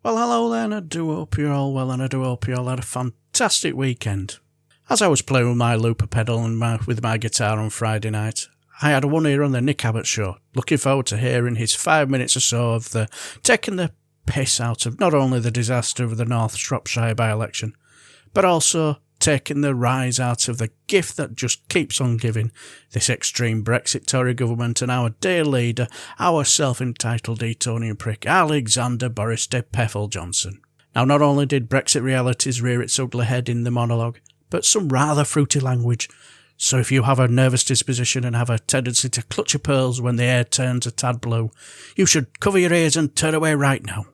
Well, hello then, I do hope you're all well and I do hope you all had a fantastic weekend. As I was playing with my looper pedal and with my guitar on Friday night, I had one ear on the Nick Abbot show, looking forward to hearing his 5 minutes or so of taking the piss out of not only the disaster of the North Shropshire by-election, but also taking the rise out of the gift that just keeps on giving, this extreme Brexit Tory government and our dear leader, our self-entitled Etonian prick, Alexander Boris de Peffel Johnson. Now, not only did Brexit realities rear its ugly head in the monologue, but some rather fruity language. So if you have a nervous disposition and have a tendency to clutch your pearls when the air turns a tad blue, you should cover your ears and turn away right now.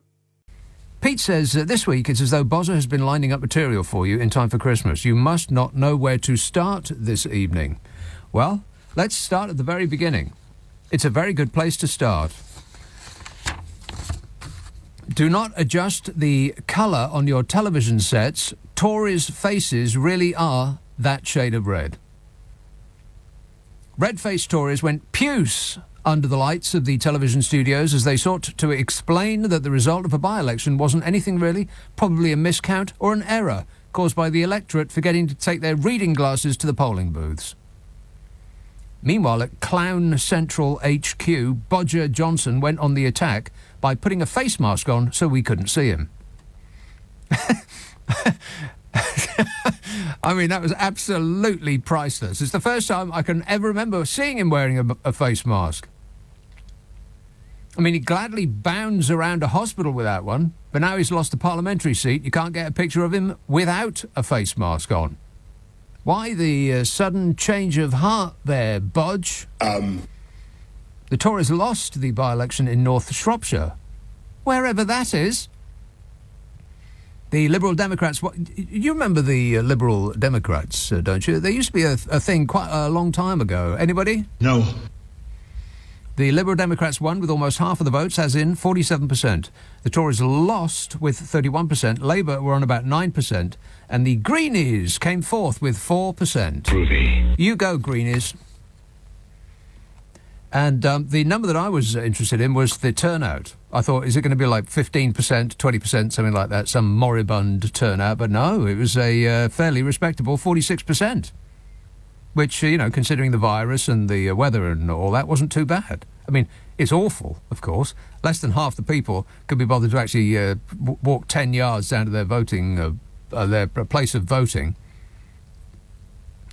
Pete says this week it's as though Bozza has been lining up material for you in time for Christmas. You must not know where to start this evening. Well, let's start at the very beginning. It's a very good place to start. Do not adjust the colour on your television sets. Tories' faces really are that shade of red. Red-faced Tories went puce under the lights of the television studios as they sought to explain that the result of a by-election wasn't anything really, probably a miscount or an error caused by the electorate forgetting to take their reading glasses to the polling booths. Meanwhile, at Clown Central HQ, Boris Johnson went on the attack by putting a face mask on so we couldn't see him. I mean, that was absolutely priceless. It's the first time I can ever remember seeing him wearing a face mask. I mean, he gladly bounds around a hospital without one, but now he's lost the parliamentary seat. You can't get a picture of him without a face mask on. Why the sudden change of heart there, Bodge? The Tories lost the by-election in North Shropshire, wherever that is. The Liberal Democrats... You remember the Liberal Democrats, don't you? There used to be a thing quite a long time ago. Anybody? No. The Liberal Democrats won with almost half of the votes, as in 47%. The Tories lost with 31%. Labour were on about 9%. And the Greenies came fourth with 4%. Groovy. You go, Greenies. And the number that I was interested in was the turnout. I thought, is it going to be like 15%, 20%, something like that, some moribund turnout? But no, it was a fairly respectable 46%, which, considering the virus and the weather and all that, wasn't too bad. I mean, it's awful, of course. Less than half the people could be bothered to actually walk 10 yards down to their voting, their place of voting,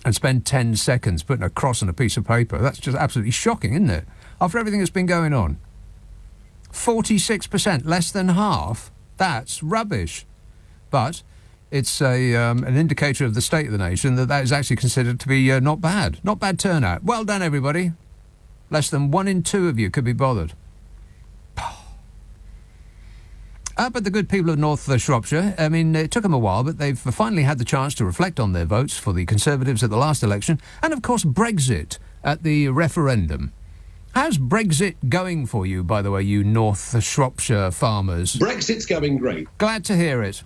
and spend 10 seconds putting a cross on a piece of paper. That's just absolutely shocking, isn't it? After everything that's been going on. 46%, less than half. That's rubbish. But it's an indicator of the state of the nation that is actually considered to be not bad. Not bad turnout. Well done, everybody. Less than 1 in 2 of you could be bothered. But the good people of North Shropshire, I mean, it took them a while, but they've finally had the chance to reflect on their votes for the Conservatives at the last election, and, of course, Brexit at the referendum. How's Brexit going for you, by the way, you North Shropshire farmers? Brexit's going great. Glad to hear it.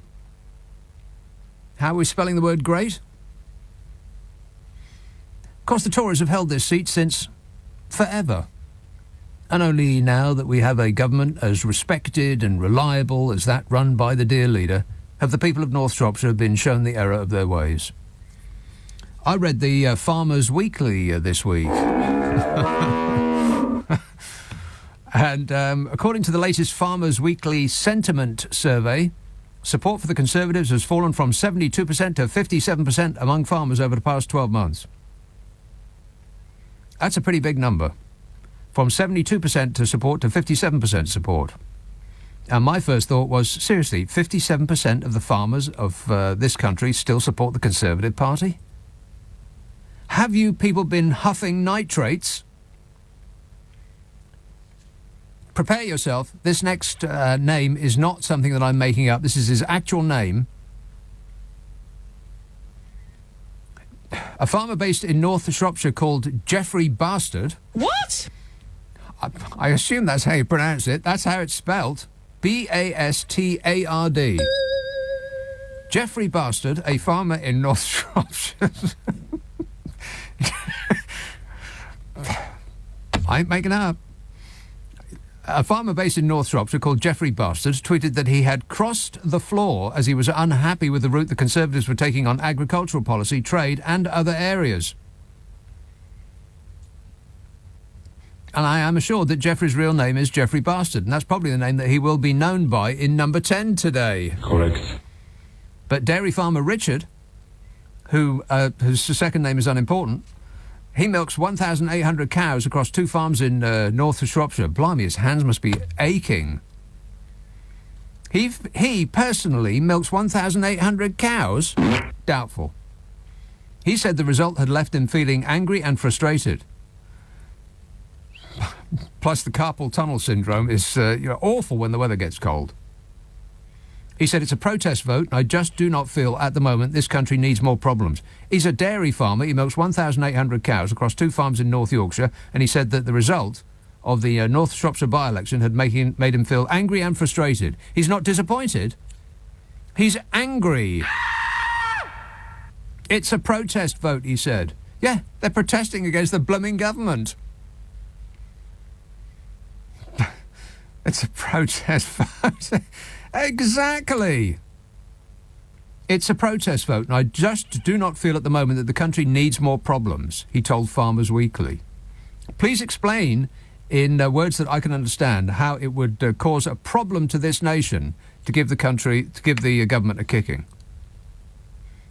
How are we spelling the word great? Of course, the Tories have held this seat since forever. And only now that we have a government as respected and reliable as that run by the dear leader, have the people of North Shropshire been shown the error of their ways. I read the Farmers Weekly this week. And according to the latest Farmers Weekly sentiment survey, support for the Conservatives has fallen from 72% to 57% among farmers over the past 12 months. That's a pretty big number. From 72% to support to 57% support. And my first thought was, seriously, 57% of the farmers of this country still support the Conservative Party? Have you people been huffing nitrates? Prepare yourself. This next name is not something that I'm making up. This is his actual name. A farmer based in North Shropshire called Geoffrey Bastard. What? I assume that's how you pronounce it. That's how it's spelt. B-A-S-T-A-R-D. Geoffrey Bastard, a farmer in North Shropshire. I ain't making it up. A farmer based in North Shropshire called Geoffrey Bastard tweeted that he had crossed the floor as he was unhappy with the route the Conservatives were taking on agricultural policy, trade and other areas. And I am assured that Geoffrey's real name is Geoffrey Bastard, and that's probably the name that he will be known by in number 10 today. Correct. But dairy farmer Richard, whose second name is unimportant, he milks 1,800 cows across 2 farms in North Shropshire. Blimey, his hands must be aching. He personally milks 1,800 cows? Doubtful. He said the result had left him feeling angry and frustrated. Plus, the carpal tunnel syndrome is awful when the weather gets cold. He said it's a protest vote, and I just do not feel at the moment this country needs more problems. He's a dairy farmer. He milks 1,800 cows across 2 farms in North Yorkshire, and he said that the result of the North Shropshire by-election had made him feel angry and frustrated. He's not disappointed. He's angry. It's a protest vote, he said. Yeah, they're protesting against the blooming government. It's a protest vote. Exactly. It's a protest vote, and I just do not feel at the moment that the country needs more problems, he told Farmers Weekly. Please explain, in words that I can understand, how it would cause a problem to this nation to give the government a kicking.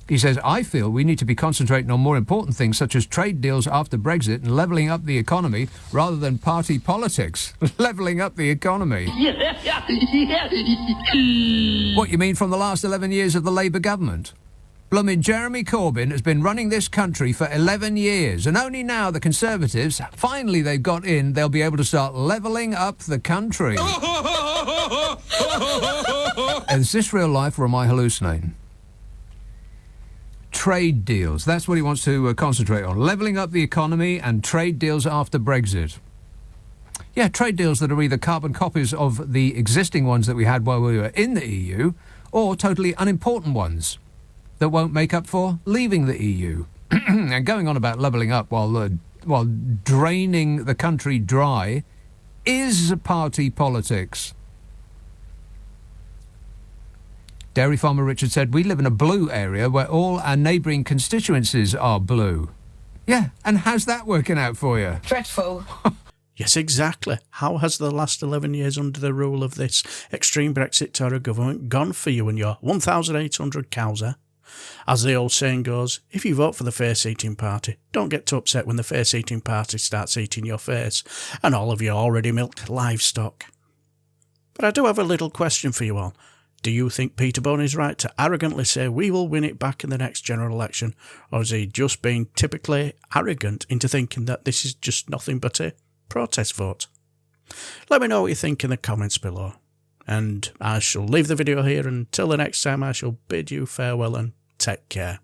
He says, I feel we need to be concentrating on more important things such as trade deals after Brexit and levelling up the economy rather than party politics. Levelling up the economy. What, you mean from the last 11 years of the Labour government? Bloomin' Jeremy Corbyn has been running this country for 11 years, and only now the Conservatives, finally they've got in, they'll be able to start levelling up the country. Is this real life or am I hallucinating? Trade deals. That's what he wants to concentrate on. Levelling up the economy and trade deals after Brexit. Yeah, trade deals that are either carbon copies of the existing ones that we had while we were in the EU, or totally unimportant ones that won't make up for leaving the EU. And going on about levelling up while draining the country dry is party politics. Dairy farmer Richard said, we live in a blue area where all our neighbouring constituencies are blue. Yeah, and how's that working out for you? Dreadful. Yes, exactly. How has the last 11 years under the rule of this extreme Brexit Tory government gone for you and your 1,800 cows, eh? As the old saying goes, if you vote for the face-eating party, don't get too upset when the face-eating party starts eating your face and all of your already milked livestock. But I do have a little question for you all. Do you think Peter Bone is right to arrogantly say we will win it back in the next general election, or is he just being typically arrogant into thinking that this is just nothing but a protest vote? Let me know what you think in the comments below. And I shall leave the video here. Until the next time, I shall bid you farewell and take care.